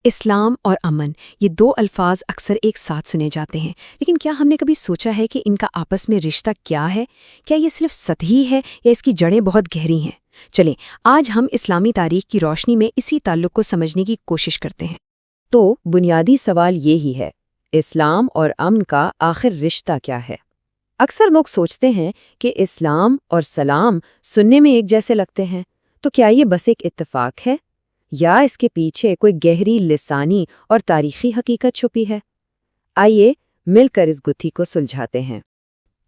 اسلام اور امن، یہ دو الفاظ اکثر ایک ساتھ سنے جاتے ہیں، لیکن کیا ہم نے کبھی سوچا ہے کہ ان کا آپس میں رشتہ کیا ہے؟ کیا یہ صرف سطحی ہے یا اس کی جڑیں بہت گہری ہیں؟ چلیں آج ہم اسلامی تاریخ کی روشنی میں اسی تعلق کو سمجھنے کی کوشش کرتے ہیں۔ تو بنیادی سوال یہی ہے، اسلام اور امن کا آخر رشتہ کیا ہے؟ اکثر لوگ سوچتے ہیں کہ اسلام اور سلام سننے میں ایک جیسے لگتے ہیں، تو کیا یہ بس ایک اتفاق ہے یا اس کے پیچھے کوئی گہری لسانی اور تاریخی حقیقت چھپی ہے؟ آئیے مل کر اس گتھی کو سلجھاتے ہیں۔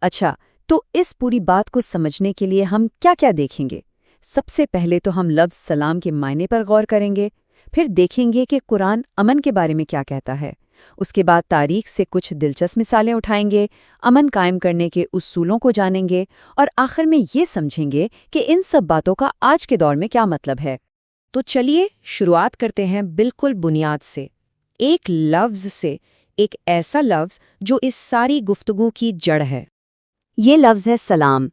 اچھا، تو اس پوری بات کو سمجھنے کے لیے ہم کیا کیا دیکھیں گے؟ سب سے پہلے تو ہم لفظ سلام کے معنی پر غور کریں گے، پھر دیکھیں گے کہ قرآن امن کے بارے میں کیا کہتا ہے، اس کے بعد تاریخ سے کچھ دلچسپ مثالیں اٹھائیں گے، امن قائم کرنے کے اصولوں کو جانیں گے، اور آخر میں یہ سمجھیں گے کہ ان سب باتوں کا آج کے دور میں کیا مطلب ہے۔ تو چلیے شروعات کرتے ہیں بالکل بنیاد سے، ایک لفظ سے، ایک ایسا لفظ جو اس ساری گفتگو کی جڑ ہے۔ یہ لفظ ہے سلام۔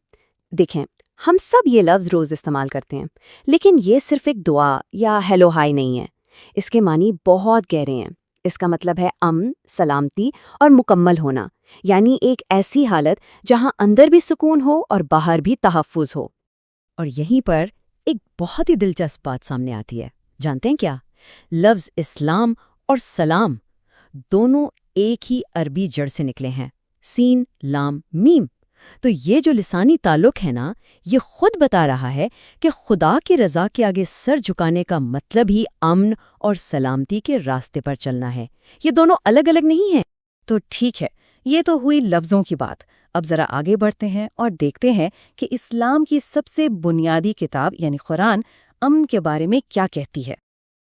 دیکھیں، ہم سب یہ لفظ روز استعمال کرتے ہیں، لیکن یہ صرف ایک دعا یا ہیلو ہائی نہیں ہے، اس کے معنی بہت گہرے ہیں۔ اس کا مطلب ہے امن، سلامتی اور مکمل ہونا، یعنی ایک ایسی حالت جہاں اندر بھی سکون ہو اور باہر بھی تحفظ ہو۔ اور یہیں پر ایک بہت ہی دلچسپ بات سامنے آتی ہے، جانتے ہیں کیا؟ لفظ اسلام اور سلام دونوں ایک ہی عربی جڑ سے نکلے ہیں، سین لام میم۔ تو یہ جو لسانی تعلق ہے نا، یہ خود بتا رہا ہے کہ خدا کی رضا کے آگے سر جھکانے کا مطلب ہی امن اور سلامتی کے راستے پر چلنا ہے۔ یہ دونوں الگ الگ نہیں ہیں۔ تو ٹھیک ہے، یہ تو ہوئی لفظوں کی بات۔ اب ذرا آگے بڑھتے ہیں اور دیکھتے ہیں کہ اسلام کی سب سے بنیادی کتاب یعنی قرآن امن کے بارے میں کیا کہتی ہے۔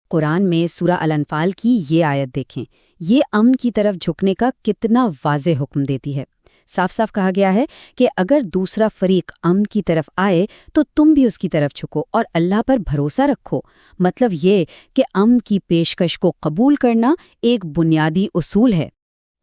قرآن میں سورہ الانفال کی یہ آیت دیکھیں، یہ امن کی طرف جھکنے کا کتنا واضح حکم دیتی ہے۔ صاف صاف کہا گیا ہے کہ اگر دوسرا فریق امن کی طرف آئے تو تم بھی اس کی طرف جھکو اور اللہ پر بھروسہ رکھو۔ مطلب یہ کہ امن کی پیشکش کو قبول کرنا ایک بنیادی اصول ہے۔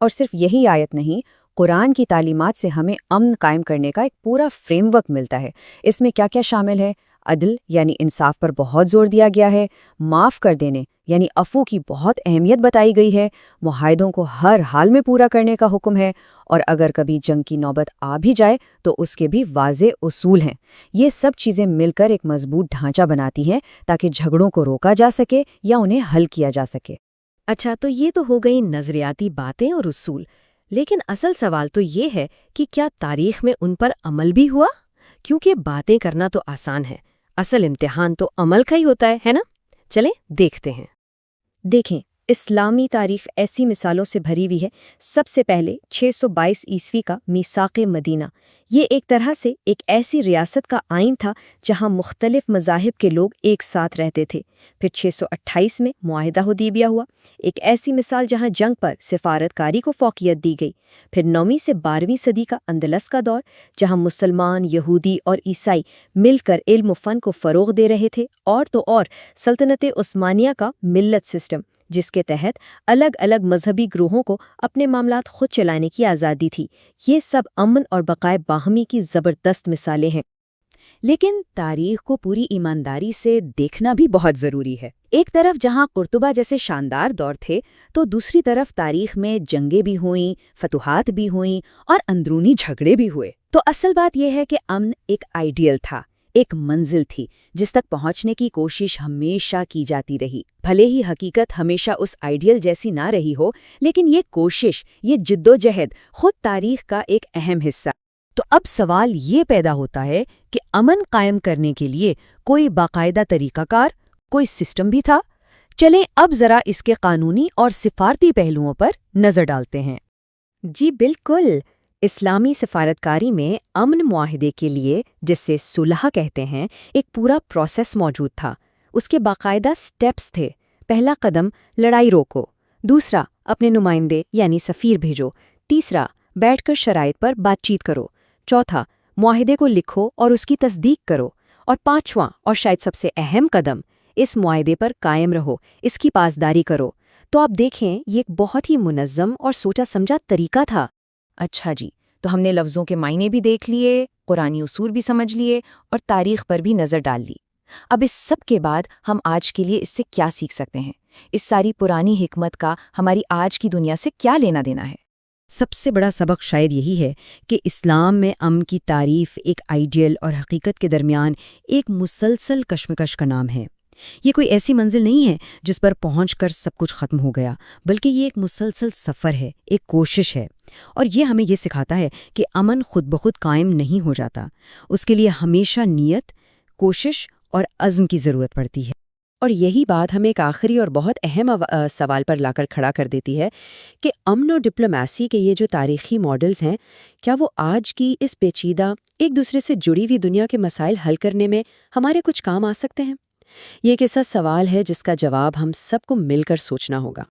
اور صرف یہی آیت نہیں، قرآن کی تعلیمات سے ہمیں امن قائم کرنے کا ایک پورا فریم ورک ملتا ہے۔ اس میں کیا کیا شامل ہے؟ عدل یعنی انصاف پر بہت زور دیا گیا ہے، معاف کر دینے یعنی عفو کی بہت اہمیت بتائی گئی ہے، معاہدوں کو ہر حال میں پورا کرنے کا حکم ہے، اور اگر کبھی جنگ کی نوبت آ بھی جائے تو اس کے بھی واضح اصول ہیں۔ یہ سب چیزیں مل کر ایک مضبوط ڈھانچہ بناتی ہیں تاکہ جھگڑوں کو روکا جا سکے یا انہیں حل کیا جا سکے۔ اچھا، تو یہ تو ہو گئی نظریاتی باتیں اور اصول، لیکن اصل سوال تو یہ ہے کہ کیا تاریخ میں ان پر عمل بھی ہوا؟ کیونکہ باتیں کرنا تو آسان ہے، اصل امتحان تو عمل کا ہی ہوتا ہے نا؟ چلیں دیکھتے ہیں۔ دیکھیں، اسلامی تاریخ ایسی مثالوں سے بھری ہوئی ہے۔ سب سے پہلے 622 عیسوی کا میثاق مدینہ، یہ ایک طرح سے ایک ایسی ریاست کا آئین تھا جہاں مختلف مذاہب کے لوگ ایک ساتھ رہتے تھے۔ پھر 628 میں معاہدہ حدیبیہ ہوا، ایک ایسی مثال جہاں جنگ پر سفارت کاری کو فوقیت دی گئی۔ پھر 9ویں سے 12ویں صدی کا اندلس کا دور، جہاں مسلمان، یہودی اور عیسائی مل کر علم و فن کو فروغ دے رہے تھے، اور تو اور سلطنت عثمانیہ کا ملت سسٹم، جس کے تحت الگ الگ مذہبی گروہوں کو اپنے معاملات خود چلانے کی آزادی تھی۔ یہ سب امن اور بقائے باہمی کی زبردست مثالیں ہیں۔ لیکن تاریخ کو پوری ایمانداری سے دیکھنا بھی بہت ضروری ہے۔ ایک طرف جہاں قرطبہ جیسے شاندار دور تھے، تو دوسری طرف تاریخ میں جنگیں بھی ہوئیں، فتوحات بھی ہوئیں اور اندرونی جھگڑے بھی ہوئے۔ تو اصل بات یہ ہے کہ امن ایک آئیڈیل تھا، ایک منزل تھی جس تک پہنچنے کی کوشش ہمیشہ کی جاتی رہی۔ بھلے ہی حقیقت ہمیشہ اس آئیڈیل جیسی نہ رہی ہو، لیکن یہ کوشش، یہ جدوجہد خود تاریخ کا ایک اہم حصہ۔ تو اب سوال یہ پیدا ہوتا ہے کہ امن قائم کرنے کے لیے کوئی باقاعدہ طریقہ کار، کوئی سسٹم بھی تھا؟ چلیں اب ذرا اس کے قانونی اور سفارتی پہلوؤں پر نظر ڈالتے ہیں۔ جی بالکل، اسلامی سفارتکاری میں امن معاہدے کے لیے، جس سے صلح کہتے ہیں، ایک پورا پروسیس موجود تھا۔ اس کے باقاعدہ سٹیپس تھے۔ پہلا قدم، لڑائی روکو۔ دوسرا، اپنے نمائندے یعنی سفیر بھیجو۔ تیسرا، بیٹھ کر شرائط پر بات چیت کرو۔ چوتھا، معاہدے کو لکھو اور اس کی تصدیق کرو۔ اور پانچواں اور شاید سب سے اہم قدم، اس معاہدے پر قائم رہو، اس کی پاسداری کرو۔ تو آپ دیکھیں، یہ ایک بہت ہی منظم اور سوچا سمجھا طریقہ تھا۔ اچھا جی، تو ہم نے لفظوں کے معنی بھی دیکھ لیے، قرآنی اصول بھی سمجھ لیے اور تاریخ پر بھی نظر ڈال لی۔ اب اس سب کے بعد ہم آج کے لیے اس سے کیا سیکھ سکتے ہیں؟ اس ساری پرانی حکمت کا ہماری آج کی دنیا سے کیا لینا دینا ہے؟ سب سے بڑا سبق شاید یہی ہے کہ اسلام میں امن کی تعریف ایک آئیڈیل اور حقیقت کے درمیان ایک مسلسل کشمکش کا نام ہے۔ یہ کوئی ایسی منزل نہیں ہے جس پر پہنچ کر سب کچھ ختم ہو گیا، بلکہ یہ ایک مسلسل سفر ہے، ایک کوشش ہے، اور یہ ہمیں یہ سکھاتا ہے کہ امن خود بخود قائم نہیں ہو جاتا۔ اس کے لیے ہمیشہ نیت، کوشش اور عزم کی ضرورت پڑتی ہے۔ اور یہی بات ہمیں ایک آخری اور بہت اہم سوال پر لا کر کھڑا کر دیتی ہے کہ امن اور ڈپلومیسی کے یہ جو تاریخی ماڈلز ہیں، کیا وہ آج کی اس پیچیدہ، ایک دوسرے سے جڑی ہوئی دنیا کے مسائل حل کرنے میں ہمارے کچھ کام آ سکتے ہیں؟ یہ ایک ایسا سوال ہے جس کا جواب ہم سب کو مل کر سوچنا ہوگا۔